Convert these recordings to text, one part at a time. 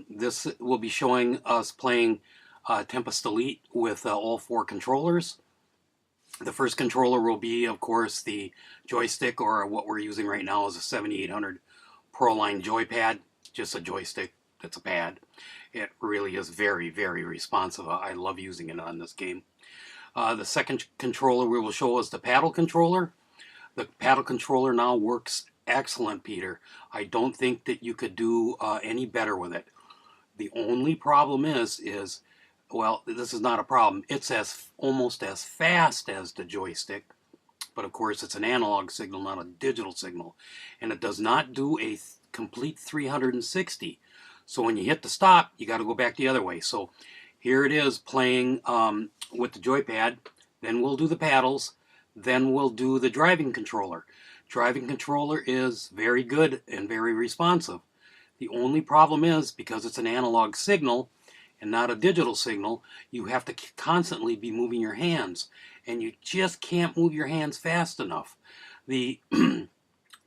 This will be showing us playing Tempest Elite with all 4 controllers. The first controller will be, of course, the joystick, or what we're using right now is a 7800 Proline joypad, just a joystick that's a pad. It really is very, very responsive. I love using it on this game. The second controller we will show is the paddle controller. The paddle controller now works excellent, Peter. I don't think that you could do any better with it. The only problem is, well, this is not a problem. It's almost as fast as the joystick, but of course it's an analog signal, not a digital signal. And it does not do a complete 360. So when you hit the stop, you got to go back the other way. So here it is playing with the joypad. Then we'll do the paddles. Then we'll do the driving controller. Driving controller is very good and very responsive. The only problem is, because it's an analog signal and not a digital signal, you have to constantly be moving your hands, and you just can't move your hands fast enough. The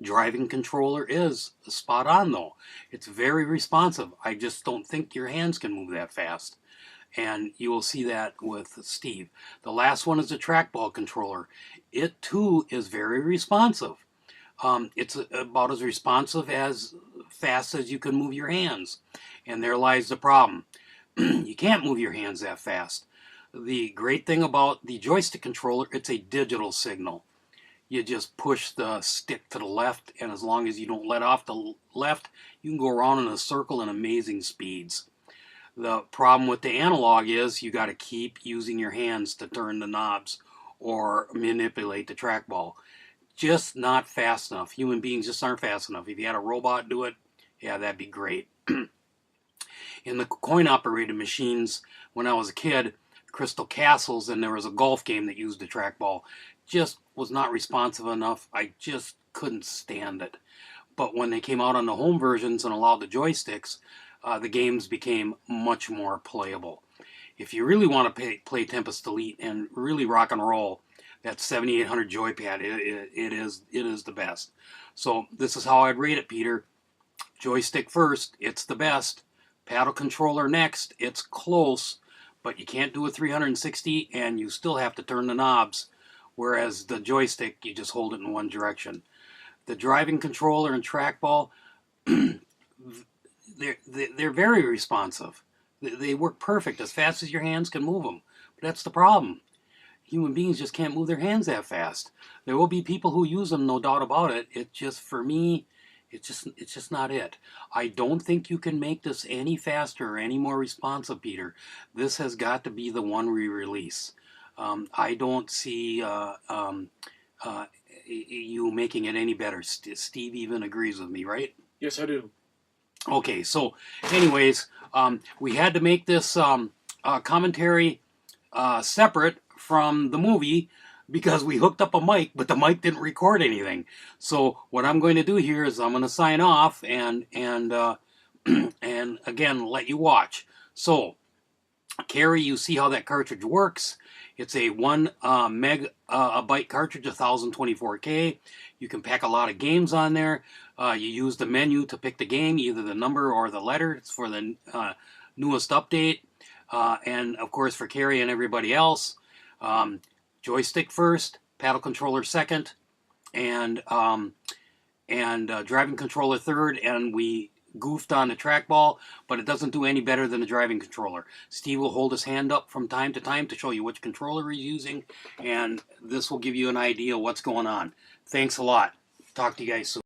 driving controller is spot on though. It's very responsive. I just don't think your hands can move that fast. And you will see that with Steve. The last one is the trackball controller. It too is very responsive. It's about as responsive as fast as you can move your hands. And there lies the problem. You can't move your hands that fast. The great thing about the joystick controller, it's a digital signal. You just push the stick to the left, and as long as you don't let off the left, you can go around in a circle in amazing speeds. The problem with the analog is you got to keep using your hands to turn the knobs or manipulate the trackball. Just not fast enough. Human beings just aren't fast enough. If you had a robot do it, yeah, that'd be great. In the coin-operated machines, when I was a kid, Crystal Castles, and there was a golf game that used the trackball, just was not responsive enough. I just couldn't stand it. But when they came out on the home versions and allowed the joysticks, the games became much more playable. If you really want to play Tempest Elite and really rock and roll, that 7800 joypad, it is the best. So this is how I'd rate it, Peter. Joystick first, it's the best. Paddle controller next, it's close, but you can't do a 360 and you still have to turn the knobs, whereas the joystick, you just hold it in one direction. The driving controller and trackball, they're very responsive. They work perfect, as fast as your hands can move them. But that's the problem. Human beings just can't move their hands that fast. There will be people who use them, no doubt about it. It just, for me, it's just not it. I don't think you can make this any faster or any more responsive, Peter. This has got to be the one we release. I don't see you making it any better. Steve even agrees with me, right? Yes, I do. Okay, so anyways, we had to make this commentary separate from the movie because we hooked up a mic, but the mic didn't record anything. So what I'm going to do here is I'm going to sign off and and again let you watch. So Carrie, you see how that cartridge works. It's a 1 megabyte cartridge, 1024K. You can pack a lot of games on there. You use the menu to pick the game, either the number or the letter. It's for the newest update. And of course for Carrie and everybody else, joystick first, paddle controller second, and driving controller third, and we goofed on the trackball, but it doesn't do any better than the driving controller. Steve will hold his hand up from time to time to show you which controller he's using, and this will give you an idea of what's going on. Thanks a lot. Talk to you guys soon.